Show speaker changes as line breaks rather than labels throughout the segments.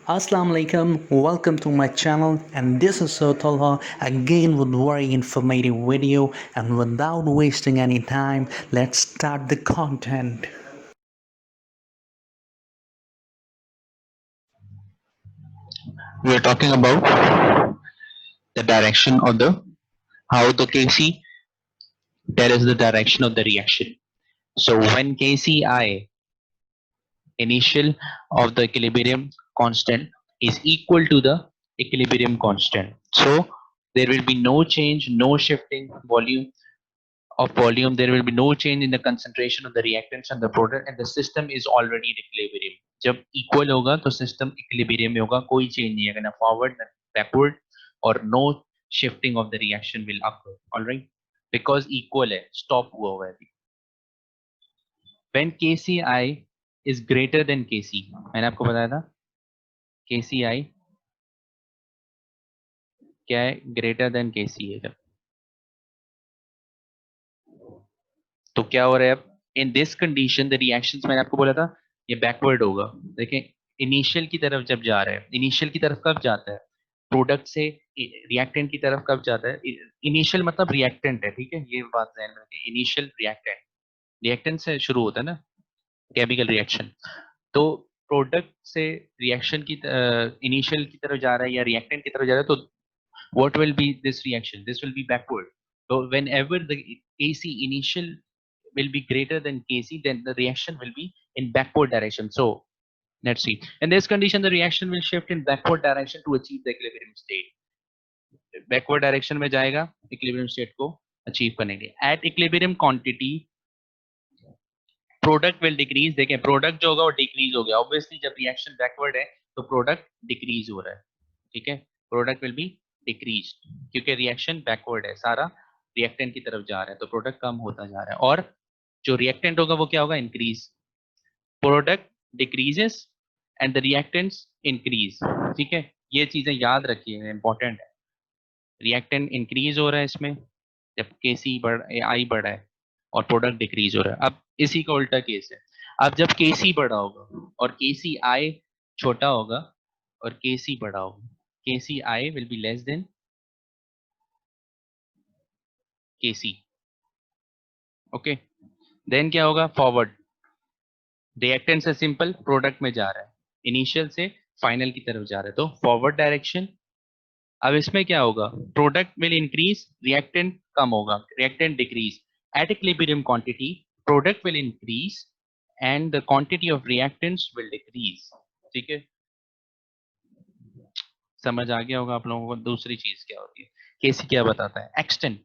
Assalamu alaikum, welcome to my channel, and this is Sir Talha again with very informative video. And without wasting any time, let's start the content.
We are talking about the direction of the how the Kc tells the direction of the reaction. So when Kci initial of the equilibrium constant is equal to the equilibrium constant, so there will be no change, no shifting volume, there will be no change in the concentration of the reactants and the product, and the system is already in equilibrium. जब equal होगा तो system equilibrium में होगा, कोई change नहीं है, ना forward ना backward, or no shifting of the reaction will occur. All right, because equal है, stop हुआ हुआ है. When KCI is greater than KC, मैंने आपको बताया था KCI क्या है, greater than KC है जब, तो क्या हो रहा है अब in this condition the reactions, मैंने आपको बोला था ये बैकवर्ड होगा. देखें इनिशियल की तरफ जब जा रहा है, इनिशियल की तरफ कब जाता है, प्रोडक्ट से रिएक्टेंट की तरफ कब जाता है. इनिशियल मतलब रिएक्टेंट है, ठीक है, ये बात ध्यान में रखें. इनिशियल रिएक्टेंट, रिएक्टेंट से शुरू होता है ना केमिकल रिएक्शन. तो प्रोडक्ट से रिएक्शन की इनिशियल की तरफ जा रहा है या रिएक्टेंट की तरफ जा रहा है, तो what will be this reaction, this will be backward. So whenever the AC initial will be greater than Kc, then the reaction will be in backward direction. So let's see, in this condition the reaction will shift in backward direction to achieve the equilibrium state. Backward direction में जाएगा equilibrium state को achieve करने के लिए. At equilibrium quantity product will decrease. देखें product जो होगा वो डिक्रीज हो गया, ऑब्वियसली जब रिएक्शन बैकवर्ड है तो प्रोडक्ट डिक्रीज हो रहा है, ठीक है, प्रोडक्ट विल बी डिक्रीज क्योंकि रिएक्शन बैकवर्ड है, सारा रिएक्टेंट की तरफ जा रहा है, तो प्रोडक्ट कम होता जा रहा है. और जो रिएक्टेंट होगा वो क्या होगा, increase. Product decreases and the reactants increase. ठीक है, ये चीजें याद रखिए, इंपॉर्टेंट है. रिएक्टेंट इंक्रीज हो रहा है इसमें जब केसी बढ़ आई बढ़ा है, और प्रोडक्ट डिक्रीज हो रहा है. अब इसी का उल्टा केस है. अब जब केसी बड़ा होगा और केसी आई छोटा होगा और केसी बड़ा होगा, KC I will be less than KC. Okay, then क्या होगा, फॉरवर्ड. रिएक्टेंट से सिंपल प्रोडक्ट में जा रहा है, इनिशियल से फाइनल की तरफ जा रहा है, तो फॉरवर्ड डायरेक्शन. अब इसमें क्या होगा, प्रोडक्ट विल इंक्रीज, रिएक्टेंट कम होगा, reactant decrease. At equilibrium quantity product will increase and the quantity of reactants will decrease. ठीक है, समझ आ गया होगा आप लोगों को. दूसरी चीज क्या होती है, केसी क्या बताता है, extent.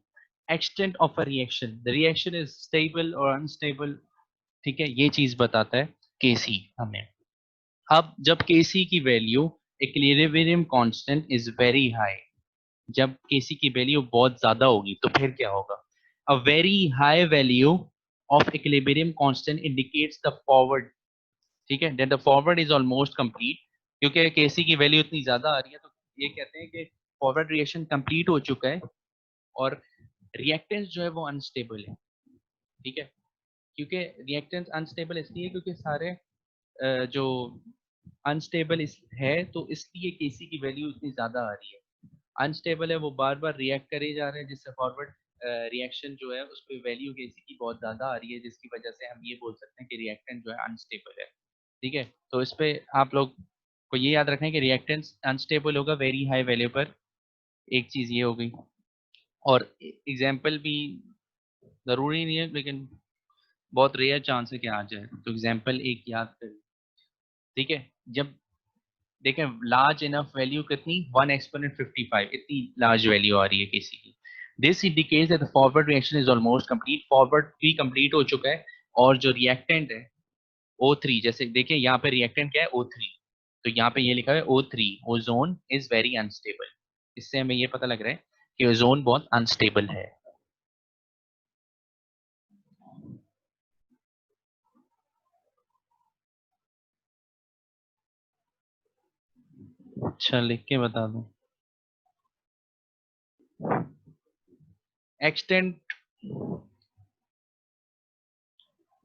Extent of a reaction, the reaction is stable और अनस्टेबल. ठीक है, ये चीज बताता है केसी हमें. अब जब केसी की value equilibrium constant is very high, जब केसी की वैल्यू बहुत ज्यादा होगी तो फिर क्या होगा, a very high value of equilibrium constant indicates the forward. ठीक है, then the forward is almost complete. क्योंकि केसी की वैल्यू इतनी ज्यादा आ रही है तो ये कहते हैं कि फॉरवर्ड रिएक्शन कंप्लीट हो चुका है और रिएक्टेंस जो है वो अनस्टेबल है. ठीक है, क्योंकि रिएक्टेंस अनस्टेबल इसलिए क्योंकि सारे जो अनस्टेबल है, तो इसलिए केसी की वैल्यू इतनी ज्यादा आ रही है. अनस्टेबल है, वो बार बार रिएक्ट करे जा रहे हैं, जिससे फॉरवर्ड रिएक्शन जो है उस पर वैल्यू केसी की बहुत ज्यादा आ रही है, जिसकी वजह से हम ये बोल सकते हैं कि रिएक्टेंट जो है अनस्टेबल है. ठीक है, तो इस पे आप लोग को ये याद रखना है कि रिएक्टेंस अनस्टेबल होगा वेरी हाई वैल्यू पर. एक चीज ये हो गई, और एग्जाम्पल भी जरूरी नहीं है, लेकिन बहुत रेयर चांस है कि आ जाए, तो एग्जाम्पल एक याद कर. ठीक है, जब देखें लार्ज इनफ वैल्यू कितनी, 1 एक्सपोनेंट 55, इतनी लार्ज वैल्यू आ रही है किसी की. This indicates that the forward reaction is almost complete. Forward भी कंप्लीट हो चुका है, और जो रिएक्टेंट है O3, जैसे देखिए यहाँ पे रिएक्टेंट क्या है, O3, तो यहाँ पे ये लिखा है O3, ozone is very unstable. इससे हमें ये पता लग रहा है कि ओजोन बहुत अनस्टेबल है. अच्छा, लिख के बता दूं. एक्सटेंट,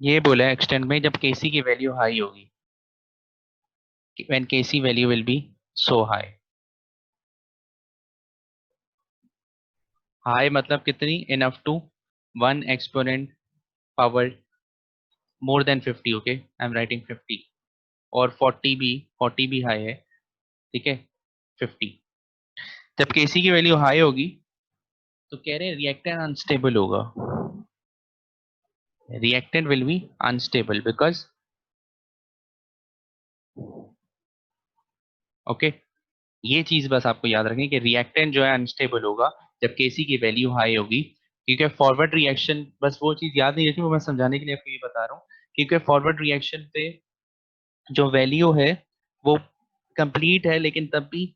ये बोला है एक्सटेंट में जब केसी की वैल्यू हाई होगी, when Kc value will be so high. High मतलब कितनी? Enough to 1 exponent power more than 50. Okay, I'm writing 50 और 40 भी high है, ठीक है, 50. जब Kc की वैल्यू हाई होगी तो कह रहे हैं रिएक्टेंट अनस्टेबल होगा. Reactant will be unstable because okay, ये चीज बस आपको याद रखें कि रिएक्टेंट जो है अनस्टेबल होगा जब Kc की वैल्यू हाई होगी. क्योंकि फॉरवर्ड रिएक्शन, बस वो चीज याद नहीं रखी, वो मैं समझाने के लिए आपको ये बता रहा हूँ. क्योंकि फॉरवर्ड रिएक्शन पे जो वैल्यू है वो कंप्लीट है, लेकिन तब भी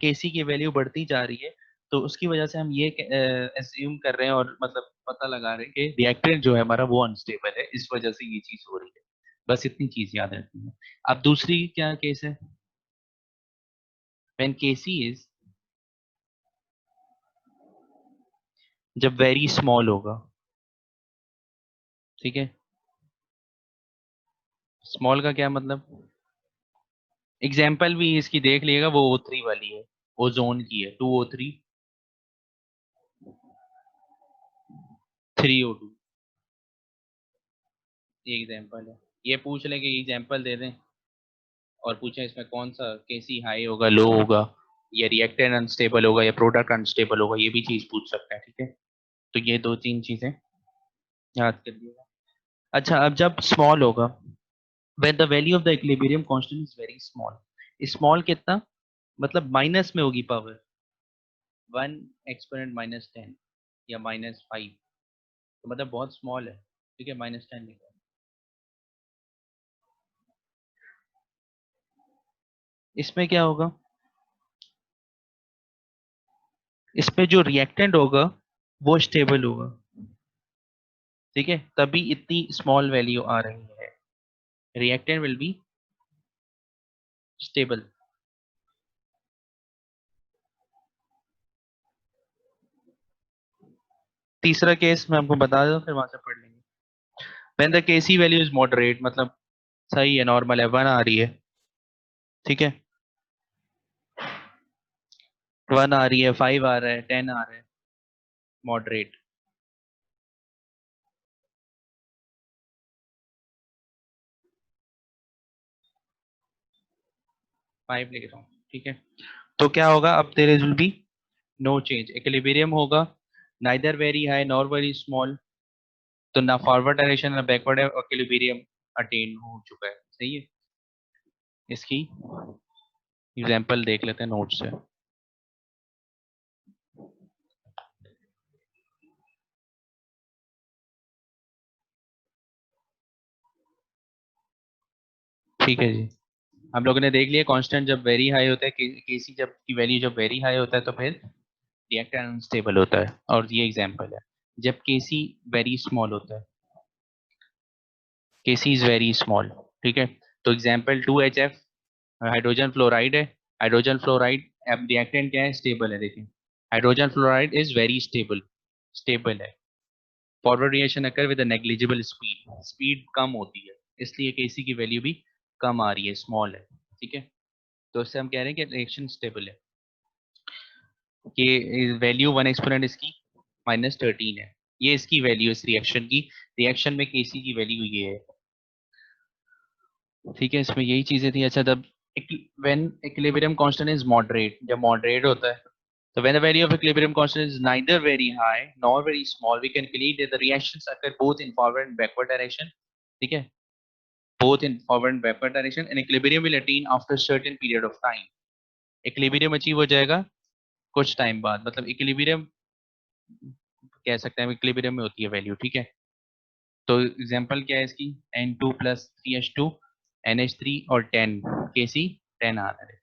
Kc की वैल्यू बढ़ती जा रही है. तो उसकी वजह से हम ये एज्यूम कर रहे हैं और मतलब पता लगा रहे हैं कि रिएक्टेंट जो है हमारा वो अनस्टेबल है, इस वजह से ये चीज हो रही है. बस इतनी चीज याद रखनी है. अब दूसरी क्या केस है? व्हेन Kc इज, जब वेरी स्मॉल होगा, ठीक है. स्मॉल का क्या मतलब? एग्जाम्पल भी इसकी देख लिएगा, वो O3 वाली है, ओजोन की है, 2O3 3O2. ये एग्जाम्पल है. ये पूछ लें कि एग्जाम्पल दे दें और पूछें इसमें कौन सा Kc हाई होगा, लो होगा, या रिएक्टेंट अनस्टेबल होगा, या प्रोडक्ट अनस्टेबल होगा, ये भी चीज पूछ सकते हैं, ठीक है. तो ये 2-3 चीजें याद कर लिएगा. अच्छा, अब जब स्मॉल होगा, when the value of the equilibrium constant is very small. Small कितना? मतलब माइनस में होगी पावर, 1 एक्सपोनेंट -10 या -5, तो मतलब बहुत स्मॉल है, ठीक है. -10 लिखा. इसमें क्या होगा? इसमें जो रिएक्टेंट होगा वो स्टेबल होगा, ठीक है. तभी इतनी स्मॉल वैल्यू आ रही है. Reactant will be stable. तीसरा केस मैं आपको बता दूं, फिर वहां से पढ़ लेंगे. When the Kc value is moderate, मतलब सही है, नॉर्मल है, 1 आ रही है, ठीक है. 1 आ रही है, 5 आ रहा है, 10 आ रहा है, मॉडरेट. 5 लिख रहा हूँ, ठीक है. तो क्या होगा? अब there will be no change, equilibrium होगा, neither very high nor very small. तो ना फॉरवर्ड डायरेक्शन ना बैकवर्ड इक्विलिब्रियम अटेन हो चुका है, सही है. इसकी एग्जांपल देख लेते हैं नोट से. ठीक है जी. हम लोगों ने देख लिया कांस्टेंट जब वेरी हाई होता है, केसी जब की वैल्यू जब वेरी हाई होता है तो फिर रिएक्टेंट अनस्टेबल होता है, और ये एग्जांपल है. जब केसी वेरी स्मॉल होता है, केसी इज वेरी स्मॉल, ठीक है. तो एग्जांपल 2HF हाइड्रोजन फ्लोराइड है. हाइड्रोजन फ्लोराइड, अब रिएक्टेंट क्या है? स्टेबल है. देखिए, hydrogen fluoride is very stable, stable है. Forward reaction occur with negligible speed, speed कम होती है, इसलिए केसी की वैल्यू भी कम आ रही है, स्मॉल है, ठीक है. तो इससे हम कह रहे हैं कि रिएक्शन स्टेबल है. कि वैल्यू 1 एक्सपोनेंट इसकी -13 है. ये इसकी वैल्यू इस रिएक्शन की, रिएक्शन में Kc की वैल्यू ये है, ठीक है. इसमें यही चीजें थी. अच्छा, जब when equilibrium constant is moderate, जब मॉडरेट होता है, तो when the value of equilibrium constant is neither very high nor very small, we can clear that the reactions occur both in forward and backward direction, ठीक है. Both in forward and backward direction, and equilibrium will attain after certain period of time. Equilibrium achieve हो जाएगा कुछ time बाद, मतलब equilibrium कह सकते हैं इक्विलिब्रियम में होती है वैल्यू, ठीक है. तो एग्जांपल क्या है इसकी? N2 + 3H2 NH3 और 10 Kc 10 आ रहा है.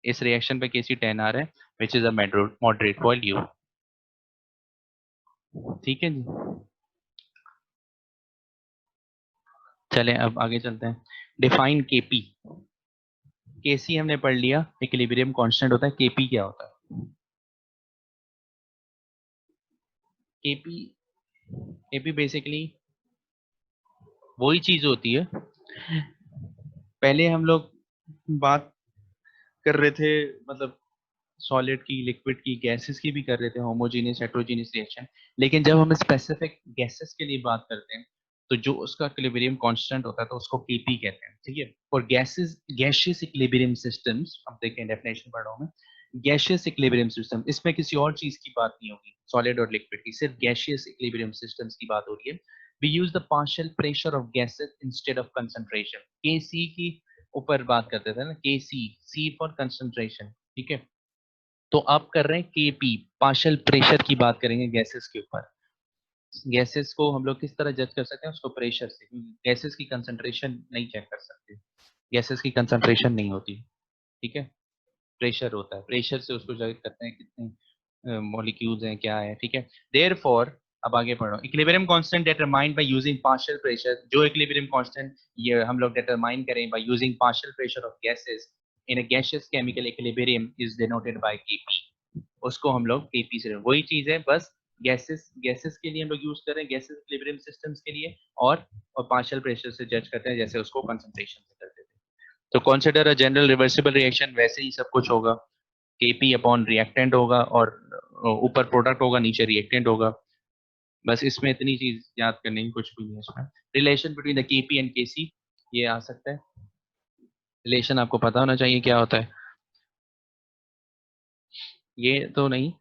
इस रिएक्शन पे Kc 10 आ रहा है, which is a moderate value, ठीक है जी. चलें अब आगे चलते हैं. Define Kp. Kc हमने पढ़ लिया, इक्विलिब्रियम कांस्टेंट होता है. Kp क्या होता है? Kp, Kp बेसिकली वही चीज होती है. पहले हम लोग बात कर रहे थे, मतलब सॉलिड की, लिक्विड की, गैसेस की भी कर रहे थे, होमोजीनियस हेट्रोजीनियस रिएक्शन। लेकिन जब हम स्पेसिफिक गैसेस के लिए बात करते हैं तो जो उसका इक्विलिब्रियम कांस्टेंट होता है तो उसको केपी कहते हैं, ठीक है। और गैसेस, गैसियस इक्विलिब्रियम सिस्टम्स, अब देखें डेफिनेशन पढ़ रहा हूं मैं। गैसियस इक्विलिब्रियम सिस्टम, इसमें किसी और चीज की बात नहीं होगी, सॉलिड और लिक्विड की, सिर्फ गैसियस इक्विलिब्रियम सिस्टम्स की बात हो रही है। We use the partial pressure of gases instead of concentration. K C की ऊपर बात करते थे ना, के सी, सी फॉर कंसंट्रेशन, ठीक है। तो आप कर रहे हैं केपी, पार्शियल प्रेशर की बात करेंगे गैसेस के ऊपर। गैसेस को हम लोग किस तरह जज कर सकते हैं, उसको प्रेशर से, गैसेस की कंसंट्रेशन नहीं चेक कर सकते, गैसेस की कंसंट्रेशन नहीं होती, ठीक है। प्रेशर होता है, प्रेशर से उसको जज करते हैं कितने मॉलिक्यूल्स हैं, क्या है, ठीक है। देयरफॉर, अब आगे पढ़ो, equilibrium constant determined by using partial pressure. जो इक्विलिब्रियम कांस्टेंट ये हम लोग डिटरमाइन करें by using partial pressure of gases in a gaseous chemical equilibrium is denoted by KP. उसको हम लोग केपी से, वही चीज है बस, गैसेस, गैसेस के लिए हम लोग यूज कर रहे हैं, गैसेस इक्विलिब्रियम सिस्टम्स के लिए, और पार्शियल प्रेशर से जज करते हैं जैसे उसको कंसंट्रेशन से करते थे। तो consider a general reversible reaction, वैसे ही सब कुछ होगा, केपी अपॉन रिएक्टेंट होगा, और ऊपर प्रोडक्ट होगा, नीचे रिएक्टेंट होगा। बस इसमें इतनी चीज याद करने की, कुछ भी नहीं है इसमें। Relation between the KP and KC, ये आ सकता है, रिलेशन आपको पता होना चाहिए क्या होता है। ये तो नहीं,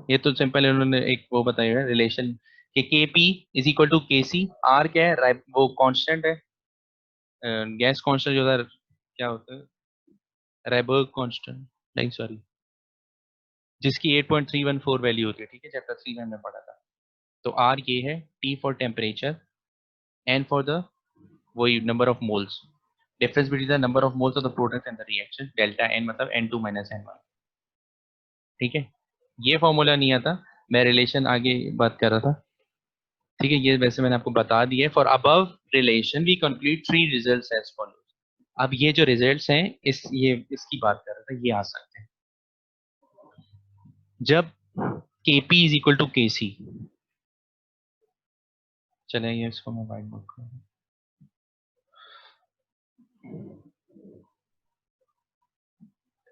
ये तो सिंपल उन्होंने एक वो बताया है रिलेशन, कि KP is equal to KC. R क्या है, वो कांस्टेंट है, गैस कांस्टेंट जो होता है, क्या होता है, रैबर्ग कांस्टेंट, नहीं सॉरी, जिसकी 8.314 वैल्यू होती है, ठीक है, चैप्टर 3 में हमने पढ़ा था। तो आर ये है, T for temperature, N for the, वही number of moles, difference between the number of moles of the product and the reaction, delta N मतलब N2 माइनस N1, ठीक है। ये फॉर्मूला नहीं आता, मैं रिलेशन आगे बात कर रहा था, ठीक है। ये वैसे मैंने आपको बता दिया है। For above relation we conclude 3 results as follows. अब ये जो रिजल्ट्स हैं, ये इसकी बात कर रहा था, ये आ सकते हैं जब Kp is equal to Kc। चले, ये इसको मैं वाइट बोर्ड कर,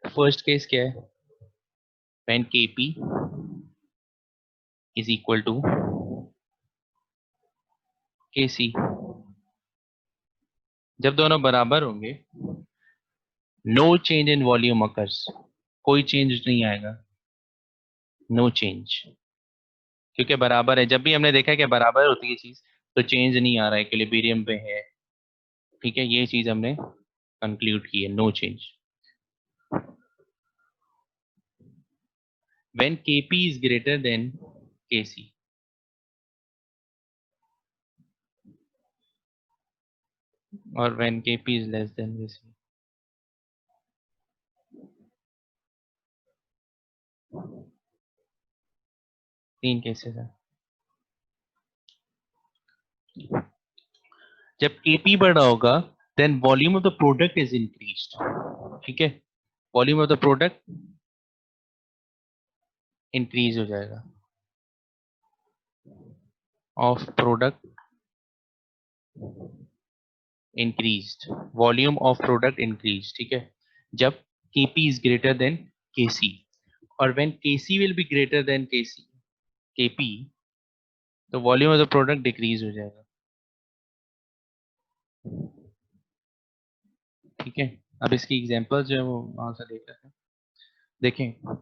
फर्स्ट केस क्या है, when Kp is equal to Kc, जब दोनों बराबर होंगे, no change in volume occurs, कोई चेंज नहीं आएगा, नो चेंज, क्योंकि बराबर है। जब भी हमने देखा है कि बराबर होती है चीज तो चेंज नहीं आ रहा है, इक्विलिब्रियम पे है, ठीक है। ये चीज हमने कंक्लूड की है, no change. When Kp is greater than Kc, और when Kp is less than Kc। तीन केसेस है। जब Kp बड़ा होगा then volume of the product is increased, ठीक है, volume of the product increase हो जाएगा, of product increased, volume of product increase, ठीक है, जब Kp is greater than Kc। और when Kc will be greater than Kp, तो volume of the product decrease हो जाएगा, ठीक है। अब इसकी एग्जांपल्स जो है वो वहां से देख लेते हैं। देखें,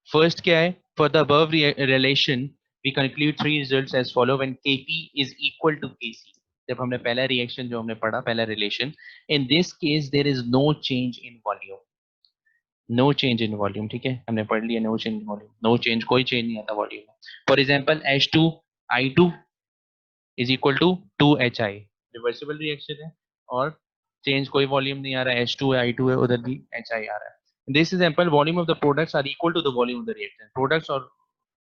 फर्स्ट क्या है, for the above relation we conclude 3 results as follow when Kp is equal to Kc। जब हमने पहला रिएक्शन जो हमने पढ़ा, पहला relation, in this case there is no change in volume, no change in volume, ठीक है, हमने पढ़ लिया, no change in volume, no change, कोई चेंज नहीं आता वॉल्यूम में। For example H2I2 is equal to 2HI, reversible reaction है, और चेंज कोई वॉल्यूम नहीं आ रहा है, H2 है, I2 है, उधर भी HI आ रहा है। This example volume of the products are equal to the volume of the reactant, products और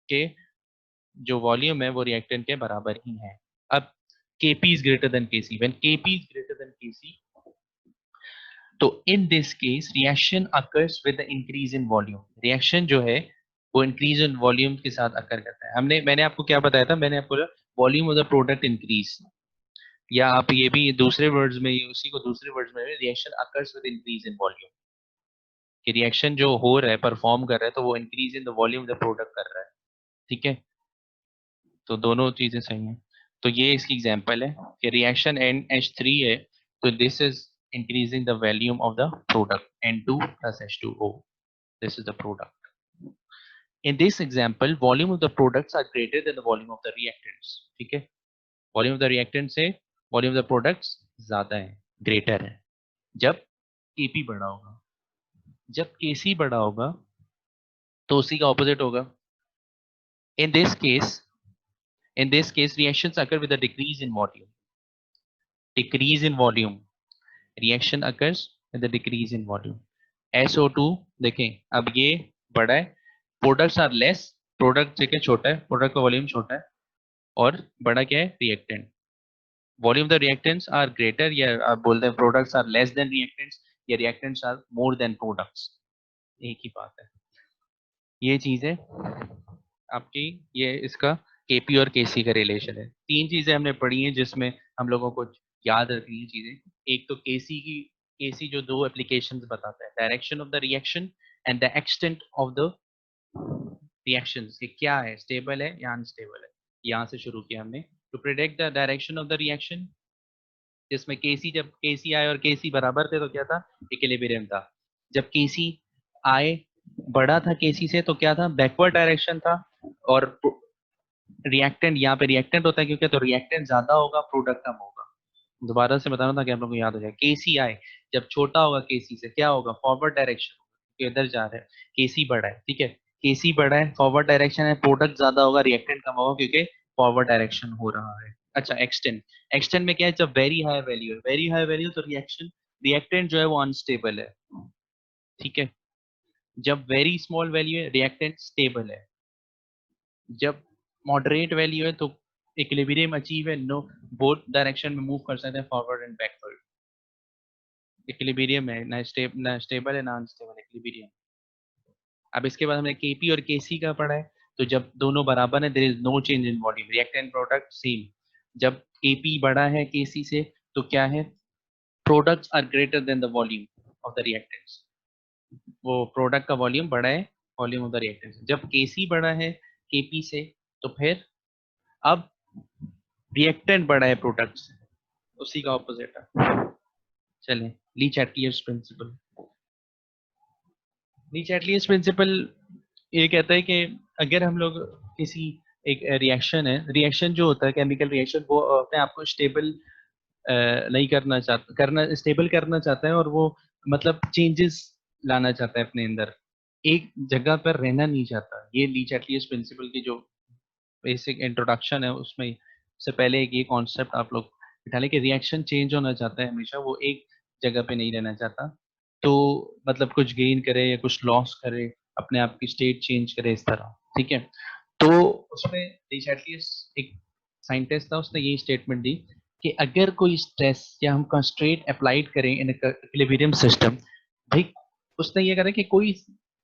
के जो वॉल्यूम है वो रिएक्टेंट के बराबर ही है। अब Kp is greater than Kc, when Kp is greater than Kc, तो इन this case reaction occurs with the increase in volume, reaction जो है वो इंक्रीज इन वॉल्यूम के साथ अकर करता है। मैंने आपको क्या बताया था, मैंने आपको volume of the product increase, या आप ये भी दूसरे वर्ड्स में, उसी को दूसरे वर्ड्स में, reaction occurs with increase in volume, कि रिएक्शन जो हो रहा है, परफॉर्म कर रहा है, तो वो increase in the volume of the product कर रहा है। ठीक है, तो दोनों चीजें सही हैं। तो ये इसकी एग्जांपल है कि रिएक्शन NH3 है, तो this is increasing the volume of the product N2 plus H2O, this is the product. In this example, volume of the products are greater than the volume of the reactants. ठीक है, volume of the reactant से volume of the products ज्यादा है, greater है। जब Kp बड़ा होगा, जब Kc बड़ा होगा तो उसी का ऑपोजिट होगा। इन this case, reactions occur with a decrease in volume. Decrease in volume, reaction occurs with a decrease in volume. SO2 देखें, अब ये बड़ा है, प्रोडक्ट्स आर लेस, प्रोडक्ट देखिए छोटा है, प्रोडक्ट का वॉल्यूम छोटा है, और बड़ा क्या है, reactant. Volume of the reactants are greater, या आप बोलते हैं products are less than reactants, या reactants are more than products, एक ही बात है। ये चीज है आपकी, ये इसका केपी और केसी का रिलेशन है। तीन चीजें हमने पढ़ी हैं जिसमें हम लोगों को याद रखनी है चीजें। एक तो केसी की, केसी जो दो एप्लीकेशंस बताता है, direction of the reaction and the extent of the reactions, कि क्या है, स्टेबल है या अनस्टेबल है। यहाँ से शुरू किया हमने, to predict the direction of the reaction, जिसमें केसी, जब केसी आए और केसी बराबर थे तो क्या था, इक्विलिब्रियम था। जब केसी आए बड़ा था केसी से तो क्या था, बैकवर्ड डायरेक्शन था। और रिएक्टेंट, यहाँ पे रिएक्टेंट होता है क्योंकि, तो रिएक्टेंट ज्यादा होगा, प्रोडक्ट कम होगा। दोबारा से बताना था कि आप लोगों को याद हो जाए। केसी आए जब छोटा होगा केसी से, क्या होगा, फॉरवर्ड डायरेक्शन होगा, क्योंकि इधर जा रहे हैं। केसी बड़ा है, ठीक है, केसी बड़ा है, फॉरवर्ड डायरेक्शन है, प्रोडक्ट ज्यादा होगा, रिएक्टेंट कम होगा, क्योंकि फॉरवर्ड डायरेक्शन हो रहा है। अच्छा, एक्सटेंट, एक्सटेंट में क्या है, जब वेरी हाई वैल्यू है, वेरी हाई वैल्यू, तो रिएक्शन, रिएक्टेंट जो है वो अनस्टेबल है। ठीक है, जब वेरी स्मॉल वैल्यू है, रिएक्टेंट स्टेबल है। जब मॉडरेट वैल्यू है तो इक्विलिब्रियम अचीव है, नो, बोथ डायरेक्शन में मूव कर सकते हैं, फॉरवर्ड एंड बैकवर्ड। इक्विलिब्रियम है, ना स्टेबल है ना अनस्टेबल, इक्विलिब्रियम। अब इसके बाद हमने केपी और केसी का पढ़ा है। तो जब दोनों बराबर है, there is no change in volume, reactant product same. जब केपी बड़ा है केसी से तो क्या है, products are greater than the volume of the reactants, वो प्रोडक्ट का वॉल्यूम बड़ा है, वॉल्यूम ऑफ द रिएक्टेंट्स। जब केसी बड़ा है केपी से तो फिर अब रिएक्टेंट बड़ा है प्रोडक्ट से, उसी का ऑपोजिट है। चलें, ली चैटलियर्स प्रिंसिपल। ली चैटलियर्स प्रिंसिपल ये कहता है कि अगर हम लोग किसी, एक रिएक्शन है, रिएक्शन जो होता है केमिकल रिएक्शन, वो अपने आप को स्टेबल नहीं करना चाहता, स्टेबल करना चाहता है, और वो मतलब चेंजेस लाना चाहता है अपने अंदर, एक जगह पर रहना नहीं चाहता। ये ली चैटलियर्स प्रिंसिपल की जो बेसिक इंट्रोडक्शन है, उसमें से पहले एक ये कॉन्सेप्ट आप लोग बिठा लें कि रिएक्शन चेंज होना चाहता है हमेशा, वो एक जगह पे नहीं रहना चाहता। तो मतलब कुछ गेन करे या कुछ लॉस करे, अपने आप की स्टेट चेंज करे, इस तरह। ठीक है, तो उसमें एटलीस्ट एक साइंटिस्ट था, उसने यही स्टेटमेंट दी कि अगर कोई स्ट्रेस या हम कंस्ट्रेंट अप्लाइड करें इन इक्विलिब्रियम सिस्टम, भाई उसने ये करा कि कोई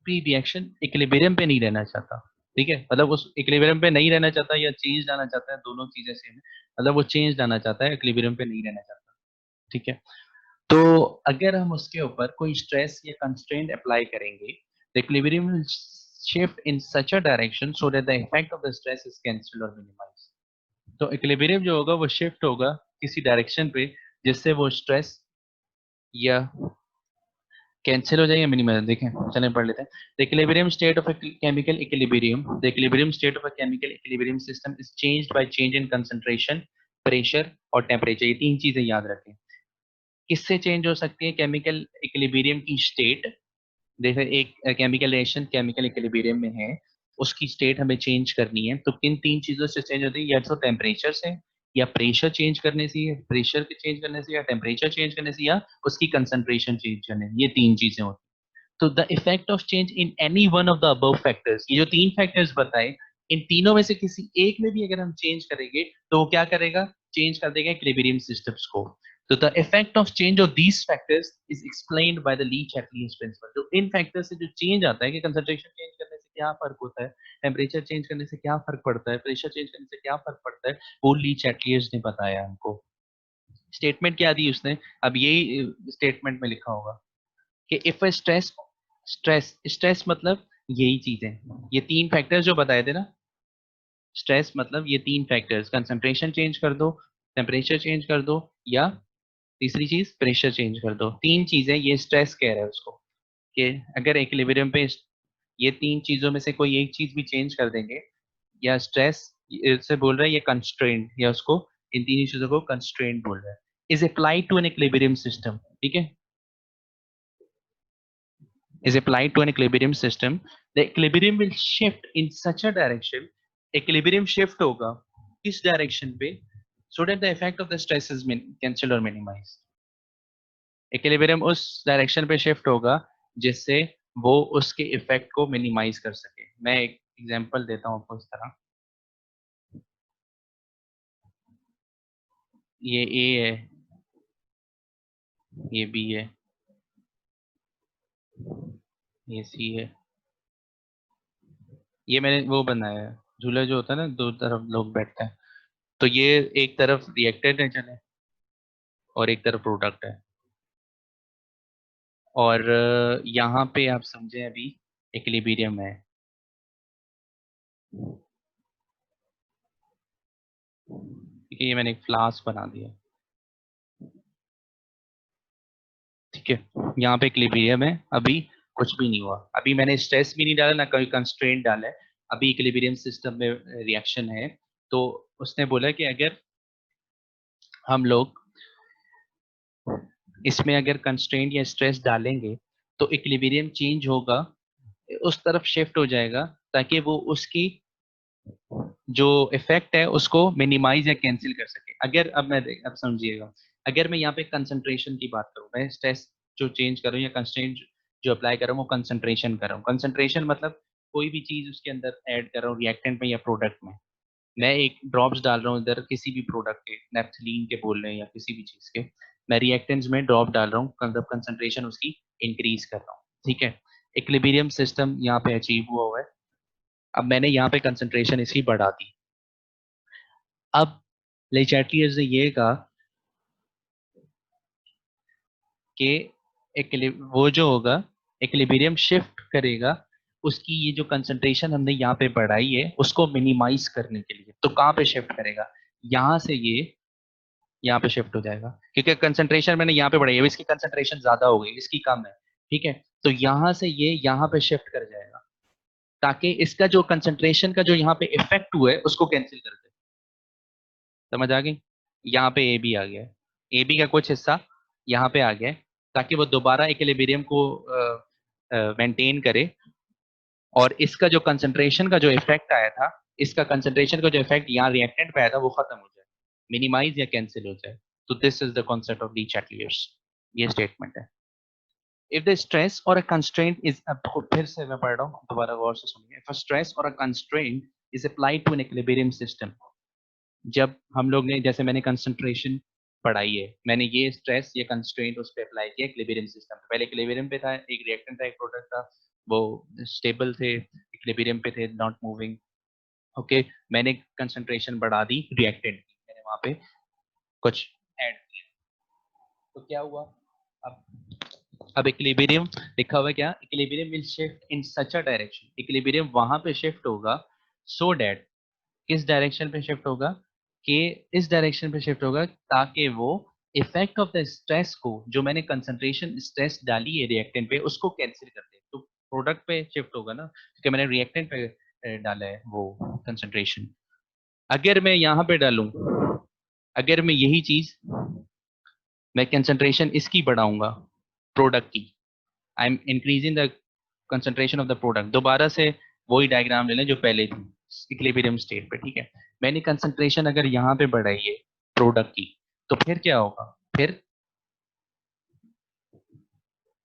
भी रिएक्शन इक्विलिब्रियम पे नहीं रहना चाहता। ठीक है, मतलब उस इक्विलिब्रियम पे नहीं रहना चाहता या चेंज लाना चाहता है, दोनों चीजें सेम है। मतलब वो चेंज लाना चाहता है, इक्विलिब्रियम पे नहीं रहना चाहता। ठीक है, तो अगर हम उसके ऊपर कोई स्ट्रेस या कंस्ट्रेंट अप्लाई करेंगे, the equilibrium will shift in such a direction so that the effect of the stress is cancelled or minimized. तो इक्विलिब्रियम जो होगा वो शिफ्ट होगा किसी डायरेक्शन पे, जिससे वो स्ट्रेस या कैंसिल हो जाएगा, मिनिमाइज। देखें, चलें पढ़ लेते हैं। The equilibrium state of chemical equilibrium, the equilibrium state of a chemical equilibrium system is changed by change in concentration, pressure और टेम्परेचर। ये तीन चीजें याद रखें। किससे चेंज हो सकती है केमिकल इक्विलिब्रियम की स्टेट, जैसे एक केमिकल रिएक्शन केमिकल इक्विलिब्रियम में है, उसकी स्टेट हमें चेंज करनी है, तो किन तीन चीजों से चेंज होती है, या तो टेम्परेचर से, या प्रेशर चेंज करने से, प्रेशर के चेंज करने से, या टेम्परेचर चेंज करने से, या उसकी कंसंट्रेशन चेंज करने से। ये तीन चीजें होती हैं। तो the effect of change in any one of the above factors, ये जो तीन फैक्टर्स बताए, इन तीनों में से किसी एक में भी अगर हम चेंज करेंगे तो वो क्या करेगा, चेंज कर देगा इक्विलिब्रियम सिस्टम्स को। तो the effect of change of these factors is explained by the Le Chatelier's principle. तो इन फैक्टर से जो चेंज आता है, कि कंसंट्रेशन चेंज करने से क्या फर्क होता है, टेम्परेचर चेंज करने से क्या फर्क पड़ता है, प्रेशर चेंज करने से क्या फर्क पड़ता है, वो ली चैटलियर्स ने बताया हमको। स्टेटमेंट क्या दी उसने, अब यही स्टेटमेंट में लिखा होगा कि इफ अ स्ट्रेस स्ट्रेस मतलब यही चीजें, ये 3 फैक्टर्स जो बताए थे ना, स्ट्रेस मतलब ये 3 फैक्टर्स, कंसंट्रेशन चेंज कर दो, टेम्परेचर चेंज कर दो, या तीसरी चीज प्रेशर चेंज कर दो। 3 चीजें ये स्ट्रेस कह रहा है उसको, कि अगर इक्विलिब्रियम पे ये 3 चीजों में से कोई एक चीज भी चेंज कर देंगे, या स्ट्रेस से बोल रहा है ये कंस्ट्रेंट, या उसको इन तीन चीजों को कंस्ट्रेंट बोल रहा है, is applied to an equilibrium system. ठीक है, is applied to an equilibrium system, the equilibrium will shift in such a direction, equilibrium shift होगा इस direction पे, so that the effect of the stress is cancelled or minimized. equilibrium उस direction पे shift होगा जिससे वो उसके effect को minimize कर सके। मैं एक example देता हूँ आपको इस तरह, ये A है, ये B है, ये C है, ये मैंने वो बनाया है झूला जो होता है ना, दो तरफ लोग बैठते हैं, तो ये एक तरफ रिएक्टेंट है चले, और एक तरफ प्रोडक्ट है, और यहाँ पे आप समझे अभी इक्विलिब्रियम है। ठीक है, ये मैंने एक फ्लास्क बना दिया। ठीक है, यहाँ पे इक्विलिब्रियम है, अभी कुछ भी नहीं हुआ, अभी मैंने स्ट्रेस भी नहीं डाला ना कोई कंस्ट्रेंट डाला है, अभी इक्विलिब्रियम सिस्टम में रिएक्शन है। तो उसने बोला कि अगर हम लोग इसमें अगर कंस्ट्रेंट या स्ट्रेस डालेंगे तो इक्विलिब्रियम चेंज होगा, उस तरफ शिफ्ट हो जाएगा, ताकि वो उसकी जो इफेक्ट है उसको मिनिमाइज या कैंसिल कर सके। अगर अब समझिएगा, अगर मैं यहाँ पे कंसंट्रेशन की बात करूँ, मैं स्ट्रेस जो चेंज कर रहा हूँ या कंस्ट्रेंट जो अप्लाई कर रहा हूँ वो कंसंट्रेशन कर रहा हूँ। कंसंट्रेशन मतलब कोई भी चीज उसके अंदर ऐड कर रहा हूँ रिएक्टेंट में या प्रोडक्ट में, मैं एक ड्रॉप्स डाल रहा हूँ इधर किसी भी प्रोडक्ट के, नेफ्थलीन के बोल रहे हैं या किसी भी चीज के, मैं रिएक्टेंट्स में ड्रॉप डाल रहा हूँ, मतलब कंसंट्रेशन उसकी इंक्रीज कर रहा हूँ। ठीक है, इक्विलिब्रियम सिस्टम यहाँ पे अचीव हुआ है, अब मैंने यहाँ पे कंसंट्रेशन इसकी बढ़ा दी। अब ले चैटलियर्स ने ये कहा कि वो जो होगा इक्विलिब्रियम शिफ्ट करेगा उसकी ये जो कंसंट्रेशन हमने यहाँ पे बढ़ाई है उसको मिनिमाइज करने के लिए। तो कहाँ पे शिफ्ट करेगा, यहाँ से ये यहाँ पे शिफ्ट हो जाएगा, क्योंकि कंसंट्रेशन मैंने यहाँ पे बढ़ाई है, इसकी कंसंट्रेशन ज्यादा हो गई, इसकी कम है। ठीक है, तो यहाँ से ये यहाँ पे शिफ्ट कर जाएगा, ताकि इसका जो कंसंट्रेशन का जो यहाँ पे इफेक्ट हुआ है उसको कैंसिल कर दे। समझ आ गई, यहाँ पे ए बी आ गया, ए बी का कुछ हिस्सा यहाँ पे आ गया है, ताकि वो दोबारा इक्विलिब्रियम को मेंटेन करे, और इसका जो कंसंट्रेशन का जो इफेक्ट आया था, इसका कंसंट्रेशन का जो इफेक्ट यहाँ रिएक्टेंट पे आया था वो खत्म हो जाए, मिनिमाइज या कैंसिल हो जाए। तो this is the concept of D चैटलियर्स, ये स्टेटमेंट है। इफ द स्ट्रेस और अ कंस्ट्रेंट इज, फिर से मैं पढ़ रहा हूँ दोबारा गौर से सुनिए, इफ अ स्ट्रेस और a constraint is applied to an equilibrium system, जब हम लोग ने जैसे मैंने कंसंट्रेशन पढ़ाई है, मैंने ये स्ट्रेस ये कंस्ट्रेंट उस पर अप्लाई किया इक्विलिब्रियम सिस्टम पे, पहले इक्विलिब्रियम पे था, एक रिएक्टेंट था एक प्रोडक्ट था, वो स्टेबल थे, इक्विलिब्रियम पे थे, नॉट मूविंग। ओके, मैंने कंसंट्रेशन बढ़ा दी रिएक्टेंट की, मैंने वहां पे कुछ ऐड किया, तो क्या हुआ, अब इक्विलिब्रियम लिखा हुआ है क्या, equilibrium will shift in such a direction, equilibrium वहां पे शिफ्ट होगा, सो डैट, किस डायरेक्शन पे शिफ्ट होगा, कि इस डायरेक्शन पे शिफ्ट होगा ताकि वो इफेक्ट ऑफ द स्ट्रेस को, जो मैंने कंसंट्रेशन स्ट्रेस डाली है रिएक्टेंट पे, उसको कैंसिल कर दे। तो प्रोडक्ट पे शिफ्ट होगा ना, क्योंकि मैंने रिएक्टेंट पे डाला है वो कंसंट्रेशन। अगर मैं यहाँ पे डालूं, अगर मैं यही चीज, मैं कंसंट्रेशन इसकी बढ़ाऊंगा प्रोडक्ट की, I am increasing the concentration of the product, दोबारा से वही डायग्राम ले लें जो पहले थी इक्विलिब्रियम स्टेट पे। ठीक है, मैंने कंसंट्रेशन अगर यहाँ पे बढ़ाई है प्रोडक्ट की, तो फिर क्या होगा, फिर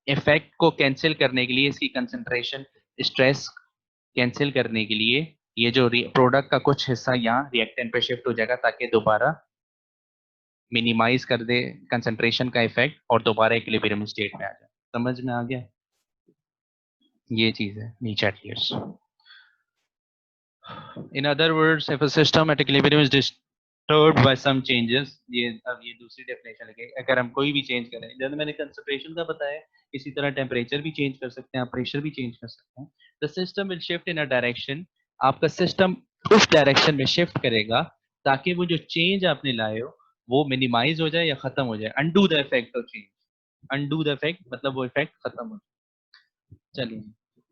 इफेक्ट को कैंसिल करने के लिए, इसकी कंसंट्रेशन स्ट्रेस कैंसिल करने के लिए, ये जो प्रोडक्ट का कुछ हिस्सा यहाँ रिएक्टेंट पे शिफ्ट हो जाएगा, ताकि दोबारा मिनिमाइज कर दे कंसंट्रेशन का इफेक्ट और दोबारा इक्विलिब्रियम स्टेट में आ जाए। समझ में आ गया, ये चीज है नीचे at least. In other words, if a system at equilibrium is disturbed by some changes, ये अब ये दूसरी डेफिनेशन लगे, अगर हम कोई भी चेंज करें, जैसे मैंने कंसंट्रेशन का बताया, इसी तरह टेम्परेचर भी चेंज कर सकते हैं, आप प्रेशर भी चेंज कर सकते हैं। The system will shift in a direction, आपका सिस्टम उस डायरेक्शन में शिफ्ट करेगा ताकि वो जो चेंज आपने लाए हो वो मिनिमाइज हो जाए या खत्म हो जाए, undo the effect of change, undo the effect मतलब वो इफेक्ट खत्म हो जाए। चलिए,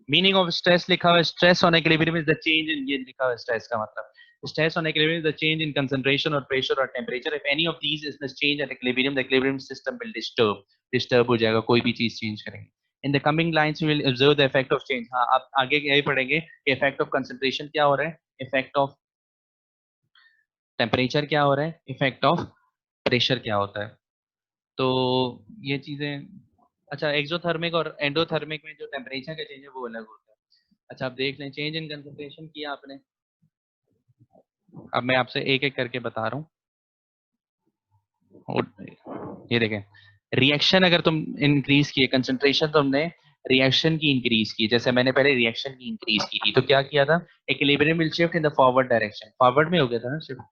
मीनिंग ऑफ स्ट्रेस लिखा हुआ है, stress on equilibrium is the change in, ये लिखा हुआ है स्ट्रेस का मतलब, stress on equilibrium is the change in concentration or pressure or temperature. If any of these is the change at equilibrium, the equilibrium system will disturb हो जाएगा, कोई भी चीज चेंज करेंगे. In the coming lines we will observe the effect of change. हाँ, आप आगे यही पढ़ेंगे कि effect of concentration क्या हो रहा है, effect of temperature क्या हो रहा है, effect of pressure क्या होता है. तो ये चीजें, अच्छा एक्सोथर्मिक और एंडोथर्मिक में जो टेम्परेचर का चेंज है वो अलग होता है. अच्छा आप देख लें, चेंज इन कंसंट्रेशन किया आपने, अब मैं आपसे एक एक करके बता रहा हूँ. ये देखें, रिएक्शन अगर तुम इंक्रीज किए, कंसंट्रेशन तुमने रिएक्शन की इंक्रीज की, जैसे मैंने पहले रिएक्शन की इंक्रीज की थी, तो क्या किया था, equilibrium will shift in the forward direction, forward में हो गया था ना शिफ्ट.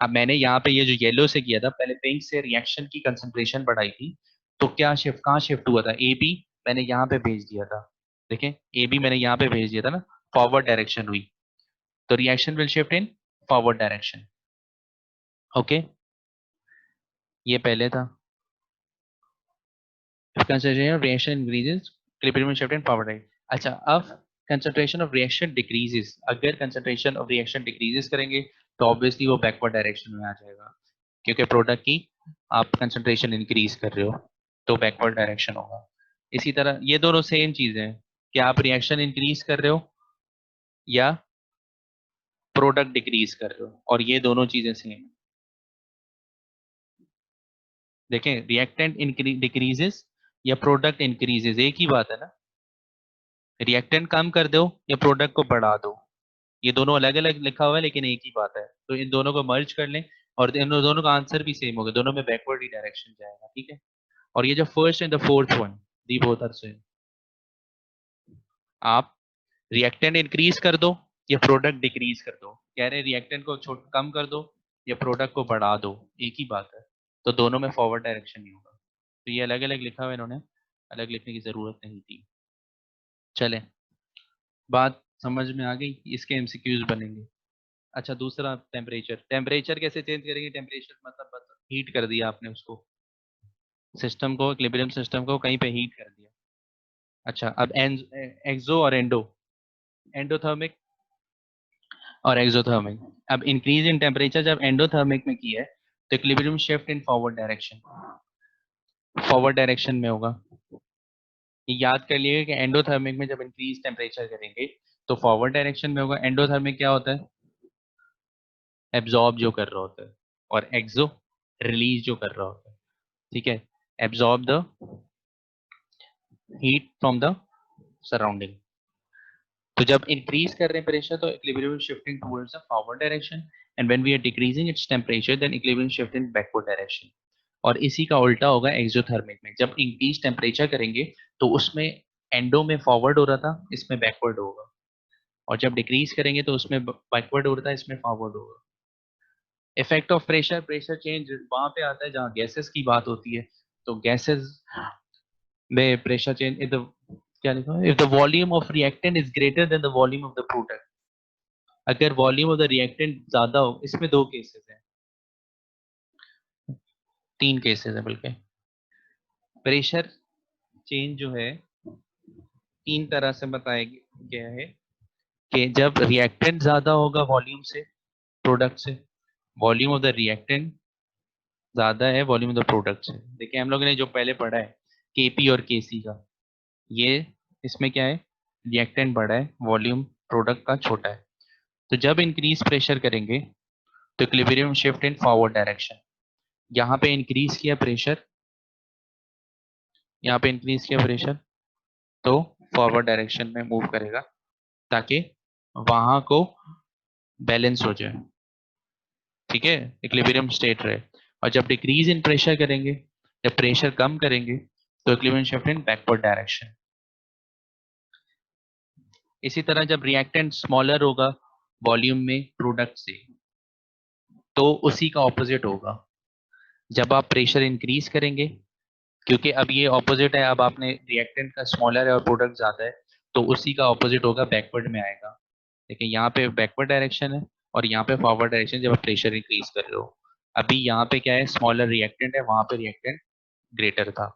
अब मैंने यहाँ पे ये जो येलो से किया था, पहले पिंक से रिएक्शन की कंसंट्रेशन बढ़ाई थी, तो क्या शिफ्ट, कहाँ शिफ्ट हुआ था, ए बी मैंने यहाँ पे भेज दिया था, देखें ए बी मैंने यहाँ पे भेज दिया था ना, फॉरवर्ड डायरेक्शन हुई, तो reaction will shift in forward direction. Okay, ये पहले था. If concentration of reaction increases, equilibrium will shift in forward right. अच्छा, अब concentration of reaction decreases, अगर concentration of reaction decreases करेंगे तो obviously वो backward direction में आ जाएगा, क्योंकि product की आप concentration increase कर रहे हो तो backward direction होगा. इसी तरह ये दोनों सेम चीजें हैं कि आप reaction increase कर रहे हो या product decrease कर रहे हो, और ये दोनों चीजें सेम. देखें, reactant decreases या product increases, एक ही बात है ना. रिएक्टेंट कम कर दो या प्रोडक्ट को बढ़ा दो, ये दोनों अलग अलग लिखा हुआ है लेकिन एक ही बात है, तो इन दोनों को मर्ज कर लें और इन दोनों का आंसर भी सेम होगा, दोनों में बैकवर्ड ही डायरेक्शन जाएगा. ठीक है, और ये जो first and the fourth one, the both are same. आप रिएक्टेंट इंक्रीज कर दो या प्रोडक्ट डिक्रीज कर दो, कह रहे हैं रिएक्टेंट को कम कर दो या प्रोडक्ट को बढ़ा दो, एक ही बात है, तो दोनों में फॉरवर्ड डायरेक्शन ही होगा. तो ये अलग अलग लिखा हुआ है, इन्होंने अलग लिखने की जरूरत नहीं थी. चले, बात समझ में आ गई, इसके एमसीक्यूज बनेंगे. अच्छा, दूसरा टेम्परेचर, टेम्परेचर कैसे चेंज करेंगे, टेम्परेचर मतलब हीट कर दिया आपने उसको, सिस्टम को, इक्विलिब्रियम सिस्टम को कहीं पे हीट कर दिया. अच्छा, अब एक्सो और एंडोथर्मिक और एक्सोथर्मिक. अब इंक्रीज इन टेम्परेचर जब एंडोथर्मिक में किया है तो equilibrium shift in forward direction, forward direction में होगा. ये याद कर लिए कि एंडोथर्मिक में जब इंक्रीज टेम्परेचर करेंगे तो फॉरवर्ड डायरेक्शन में होगा. एंडोथर्मिक क्या होता है, एब्जॉर्ब जो कर रहा होता है, और एक्सो रिलीज जो कर रहा होता है. ठीक है, absorb the heat from the surrounding. तो जब इंक्रीज कर रहे हैं प्रेशर तो equilibrium shifting towards the forward direction, and when we are decreasing its temperature then equilibrium shift in backward direction. और इसी का उल्टा होगा एक्सोथर्मिक में, जब इंक्रीज टेंपरेचर करेंगे तो उसमें एंडो में फॉरवर्ड हो रहा था, इसमें बैकवर्ड होगा, और जब डिक्रीज करेंगे तो उसमें बैकवर्ड हो रहा था, इसमें फॉरवर्ड होगा. Effect of pressure, pressure change वहां पे आता है जहां गैसेस की बात होती है, तो गैसेस में प्रेशर चेंज इफ द, क्या लिखा है, if the volume of reactant is greater than the volume of the product. अगर वॉल्यूम ऑफ द रिएक्टेंट ज्यादा हो, इसमें दो केसेस हैं, तीन केसेस है बल्कि. प्रेशर चेंज जो है तीन तरह से बताया गया है कि जब रिएक्टेंट ज्यादा होगा वॉल्यूम से, प्रोडक्ट से, वॉल्यूम ऑफ द रिएक्टेंट ज्यादा है वॉल्यूम ऑफ द प्रोडक्ट से. देखिए हम लोगों ने जो पहले पढ़ा है केपी और केसी का, ये इसमें क्या है, रिएक्टेंट बड़ा है, वॉल्यूम प्रोडक्ट का छोटा है. तो जब इंक्रीज प्रेशर करेंगे तो equilibrium shift in forward direction. यहाँ पे इंक्रीज किया प्रेशर, यहाँ पे इंक्रीज किया प्रेशर, तो फॉरवर्ड डायरेक्शन में मूव करेगा ताकि वहां को बैलेंस हो जाए. ठीक है, इक्विलिब्रियम स्टेट रहे. और जब डिक्रीज इन प्रेशर करेंगे, जब प्रेशर कम करेंगे तो equilibrium shift in backward direction. इसी तरह जब रिएक्टेंट स्मॉलर होगा वॉल्यूम में प्रोडक्ट से, तो उसी का ऑपोजिट होगा। जब आप प्रेशर इंक्रीज करेंगे, क्योंकि अब ये ऑपोजिट है, अब आपने रिएक्टेंट का स्मॉलर है और प्रोडक्ट ज्यादा है, तो उसी का ऑपोजिट होगा, बैकवर्ड में आएगा। देखिए यहाँ पे बैकवर्ड डायरेक्शन है और यहाँ पे फॉरवर्ड डायरेक्शन जब आप प्रेशर इंक्रीज कर रहे हो। अभी यहाँ पे क्या है, स्मॉलर रिएक्टेंट है, वहां पे रिएक्टेंट ग्रेटर था,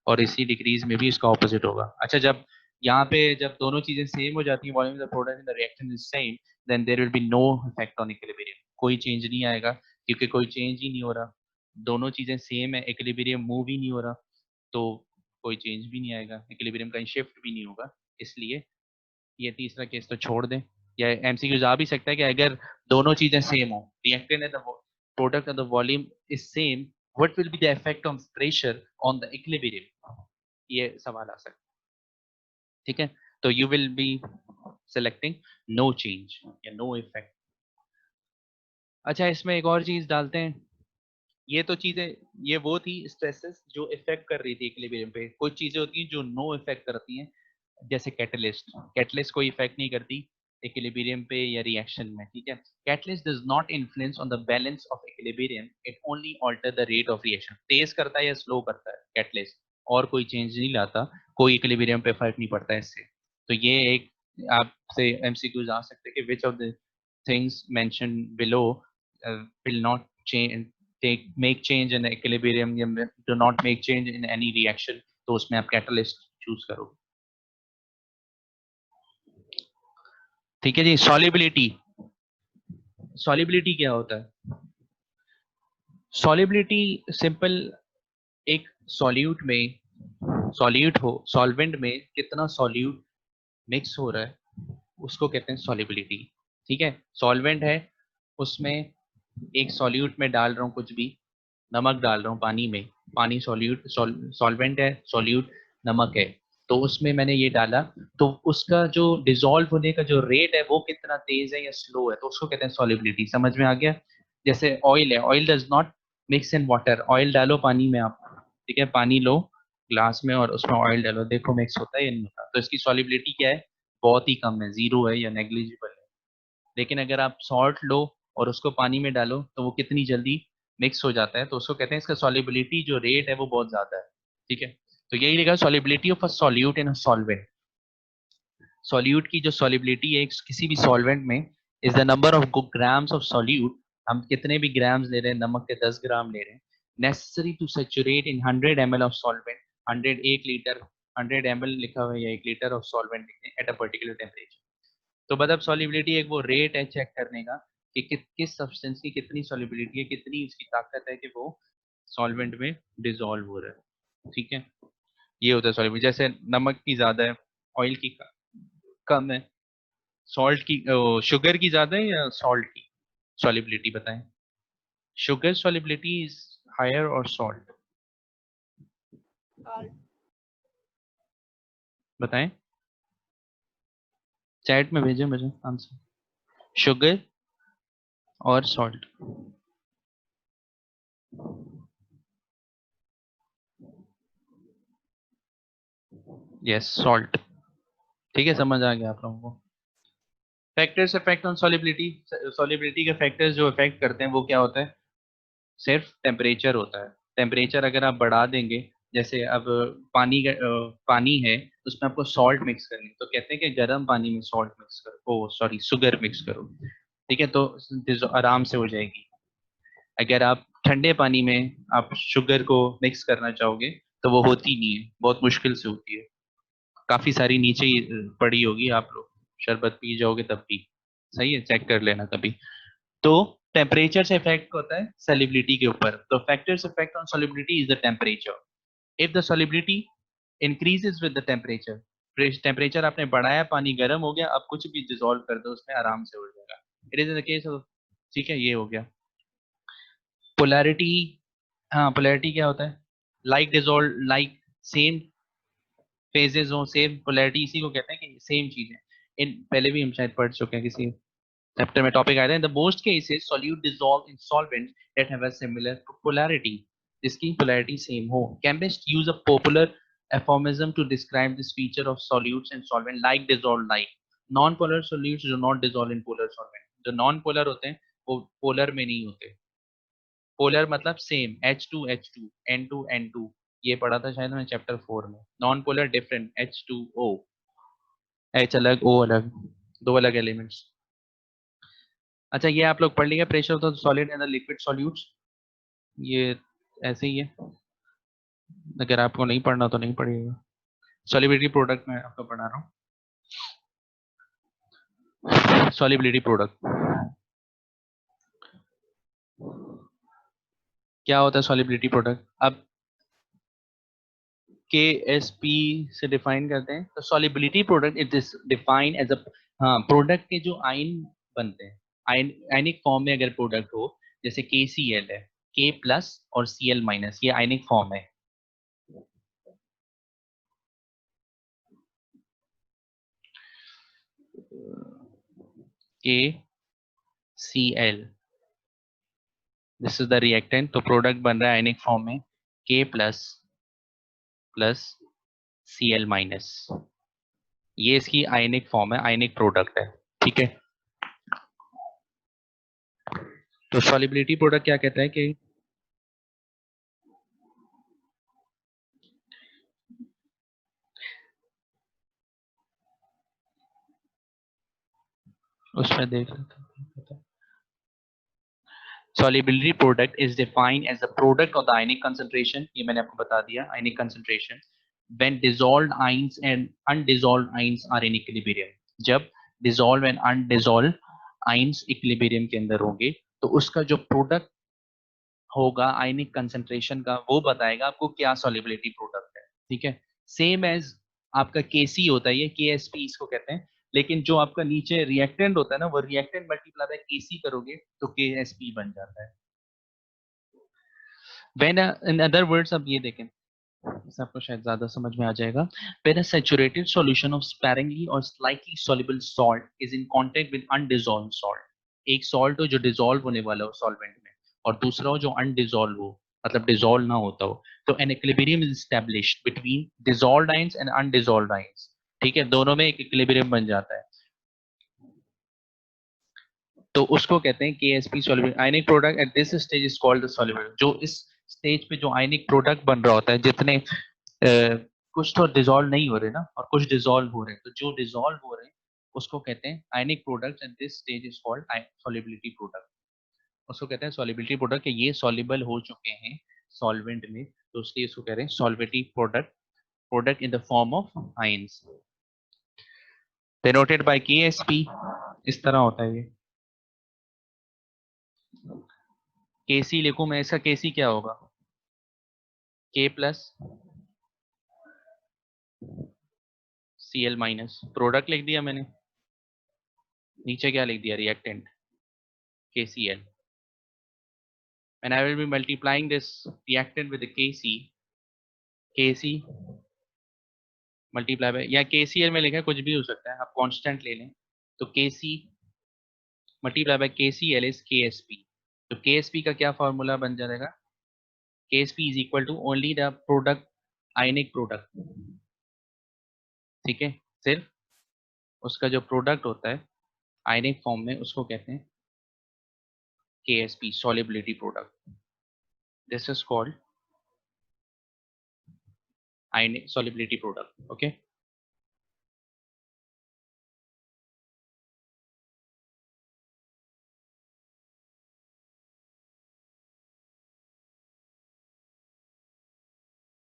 और इसी डिक्रीज में भी इसका ऑपोजिट होगा। अच्छा, जब यहाँ पे जब दोनों चीजें सेम हो जाती हैं, volume of the product and the reaction is same, then there will be no effect on equilibrium. कोई चेंज नहीं आएगा, क्योंकि कोई चेंज ही नहीं हो रहा, दोनों चीजें सेम है, इक्विलिब्रियम मूव ही नहीं हो रहा, तो कोई चेंज भी नहीं आएगा, इक्विलिब्रियम कहीं शिफ्ट भी नहीं होगा। इसलिए ये तीसरा केस तो छोड़ दें। या एमसीक्यूज आ भी सकता है कि अगर दोनों चीजें सेम हो, reactant and the product of the volume is same, what will be the effect of pressure on the equilibrium, ये सवाल आ सकता है। ठीक है, तो you will be selecting no change या नो इफेक्ट। अच्छा, इसमें एक और चीज डालते हैं। ये तो चीजें, ये वो थी स्ट्रेसेस जो इफेक्ट कर रही थी इक्विलिब्रियम पे। कुछ चीजें होती हैं जो नो इफेक्ट करती हैं, जैसे कैटलिस्ट। कैटलिस्ट कोई इफेक्ट नहीं करती इक्विलिब्रियम पे या रिएक्शन में। ठीक है, catalyst does not influence on the balance of equilibrium, it only alter the rate of reaction. तेज करता है या स्लो करता है कैटलिस्ट, और कोई चेंज नहीं लाता, कोई इक्विलिब्रियम पे फर्क नहीं पड़ता इससे। तो ये एक आपसे एमसीक्यूज आ सकते हैं कि which of the things mentioned below will not change, make change in equilibrium, या do not make change in any reaction, तो उसमें आप कैटलिस्ट चूज करो। ठीक है जी। सॉल्युबिलिटी, सॉल्युबिलिटी क्या होता है? सॉल्युबिलिटी सिंपल, एक सॉल्यूट में, सॉल्यूट हो, सॉल्वेंट में कितना सॉल्यूट मिक्स हो रहा है, उसको कहते हैं सॉल्युबिलिटी। ठीक है, सॉल्वेंट है, उसमें एक सॉल्यूट में डाल रहा हूँ कुछ भी, नमक डाल रहा हूँ पानी में, पानी सॉल्यूट सॉल्वेंट है, सॉल्यूट नमक है, तो उसमें मैंने ये डाला, तो उसका जो डिसॉल्व होने का जो रेट है वो कितना तेज है या स्लो है, तो उसको कहते हैं सॉल्युबिलिटी। समझ में आ गया? जैसे ऑयल है, oil does not mix in water. Oil डालो पानी में आप, ठीक है, पानी लो ग्लास में और उसमें ऑयल डालो, देखो मिक्स होता है या नहीं होता। तो इसकी सॉल्युबिलिटी क्या है? बहुत ही कम है, जीरो है या नेग्लिजिबल है। लेकिन अगर आप सॉल्ट लो और उसको पानी में डालो तो वो कितनी जल्दी मिक्स हो जाता है, तो उसको कहते हैं, इसका सॉल्युबिलिटी जो रेट है वो बहुत ज्यादा है। ठीक है, तो यही लिखा, solubility of a solute in a solvent. Solute की जो सॉल्युबिलिटी है किसी भी सॉल्वेंट में is the number of grams of solute, हम कितने भी ग्राम्स ले रहे हैं, नमक के 10 ग्राम ले रहे हैं, necessary to saturate in 100 ml of solvent. 100 1 litre, 100 ml लिखा हुआ है या 1 litre of solvent at a particular temperature. तो मतलब सॉल्युबिलिटी एक वो रेट है चेक करने का कि किस सब्सटेंस की कितनी सॉल्युबिलिटी है, कितनी उसकी ताकत है कि वो सॉल्वेंट में डिसॉल्व हो रहा है। ठीक है, ये होता है सॉल्युबिलिटी। जैसे नमक की ज्यादा है, ऑयल की कम है, सॉल्ट की शुगर की ज्यादा है या सॉल्ट की सॉल्युबिलिटी बताएं? शुगर सॉल्युबिलिटी इज हायर और सॉल्ट, बताएं, चैट में भेजें मुझे आंसर। शुगर और सॉल्ट। Yes, salt. ठीक है, समझ आ गया आप लोगों को। Factors effect on solubility, solubility के फैक्टर्स जो इफेक्ट करते हैं वो क्या होता है? सिर्फ टेम्परेचर होता है। टेम्परेचर अगर आप बढ़ा देंगे, जैसे अब पानी है, उसमें आपको सॉल्ट मिक्स करनी है, तो कहते हैं कि गर्म पानी में सॉल्ट मिक्स करो, ओ सॉरी शुगर मिक्स करो। ठीक है, तो आराम से हो जाएगी। अगर आप ठंडे पानी में आप शुगर को मिक्स करना चाहोगे तो वो होती नहीं है, बहुत मुश्किल से होती है, काफी सारी नीचे ही पड़ी होगी, आप लोग शरबत पी जाओगे तब भी। सही है, चेक कर लेना कभी। तो टेम्परेचर से इफेक्ट होता है सॉल्युबिलिटी के ऊपर। तो factors effect on solubility is the temperature. If the solubility increases with the temperature, temperature आपने बढ़ाया, पानी गर्म हो गया, अब कुछ भी डिसॉल्व कर दो उसमें आराम से हो जाएगा। It is in the case of, ठीक है, ये हो गया। पोलैरिटी, हाँ पोलैरिटी क्या होता है? Like dissolve, like same phases हो, सेम पोलैरिटी, इसी को कहते हैं कि सेम चीजें। इन पहले भी हम शायद पढ़ चुके हैं किसी चैप्टर में, टॉपिक आया था। In the most cases solute dissolve in solvent that have a similar polarity, जिसकी पोलैरिटी सेम हो। Chemist use a popular aphorism to describe this feature of solutes and solvent, like dissolve like. Non polar solutes do not dissolve in polar solvent. जो non polar होते हैं वो polar में नहीं होते, polar मतलब same, H2H2, N2N2, ये पढ़ा था शायद मैंने चैप्टर 4 में। Non polar different, H2O, H अलग O अलग, दो अलग एलिमेंट्स। अच्छा ये आप लोग पढ़ लिया, pressure of the solid and the liquid solutes, ये ऐसे ही है, अगर आपको नहीं पढ़ना तो नहीं पढ़िएगा। सॉलिबिलिटी प्रोडक्ट मैं आपको पढ़ा रहा हूँ। सॉलिबिलिटी प्रोडक्ट क्या होता है? सॉलिबिलिटी प्रोडक्ट अब KSP से डिफाइन करते हैं। तो solubility product it is defined as a, हाँ, प्रोडक्ट के जो आयन बनते हैं, आयनिक फॉर्म में अगर प्रोडक्ट हो, जैसे KCl है, K प्लस और Cl माइनस, ये आयनिक फॉर्म है। KCl, this is the reactant. तो प्रोडक्ट बन रहा है आयनिक फॉर्म में K plus plus Cl minus, ये इसकी आयनिक फॉर्म है, आयनिक प्रोडक्ट है, ठीक है। तो सॉलिबिलिटी प्रोडक्ट क्या कहता है कि उसमें देख लेते हैं। Solubility product is defined as the product of the ionic concentration, ये मैंने आपको बता दिया, ionic concentration when dissolved ions and undissolved ions are in equilibrium। जब dissolved and undissolved ions equilibrium के अंदर होंगे तो उसका जो प्रोडक्ट होगा आयनिक कंसेंट्रेशन का, वो बताएगा आपको क्या सॉल्युबिलिटी प्रोडक्ट है, ठीक है। सेम एज आपका केसी होता है, ये केएसपी इसको कहते हैं, लेकिन जो आपका नीचे रिएक्टेंट होता है ना, वो रिएक्टेंट मल्टीप्लाई बाय केसी करोगे तो केएसपी बन जाता है। व्हेन इन अदर वर्ड्स, अब ये देखें, इससे आपको शायद ज्यादा समझ में आ जाएगा। When a saturated solution of sparingly और slightly soluble salt is in contact with undissolved salt, एक सॉल्ट हो जो डिसॉल्व होने वाला हो सॉल्वेंट में, और दूसरा हो जो अनडिसॉल्व हो, मतलब डिसॉल्व ना होता हो, तो an equilibrium is established between dissolved ions and undissolved ions, ठीक है, दोनों में एक इक्विलिब्रियम बन जाता है। तो उसको कहते हैं KSP soluble ionic product at this stage is called the soluble। जो इस स्टेज पे जो आयनिक प्रोडक्ट बन रहा होता है, जितने कुछ तो डिसॉल्व नहीं हो रहे ना, और कुछ डिसॉल्व हो रहे हैं, तो जो डिसॉल्व हो रहे हैं उसको कहते हैं ionic product at this stage is called solubility product. उसको कहते हैं solubility प्रोडक्ट, ये सॉल्युबल हो चुके हैं सॉल्वेंट में, तो इसलिए इसको कह रहे हैं solubility product, product in the form of ions, denoted by KSP। इस तरह होता है ये। KC लिखूं मैं, इसका KC क्या होगा? K plus Cl minus, product लिख दिया मैंने, नीचे क्या लिख दिया? Reactant KCl, and I will be multiplying this reactant with the KC multiply bye, या KCl में लिखा है, कुछ भी हो सकता है, आप कांस्टेंट ले लें, तो KC multiply by KCl is KSP। तो KSP का क्या फॉर्मूला बन जाएगा? KSP is equal to only the product, ionic product, ठीक है, सिर्फ उसका जो प्रोडक्ट होता है आयनिक फॉर्म में, उसको कहते हैं KSP, solubility product। This is called ionic solubility product, okay।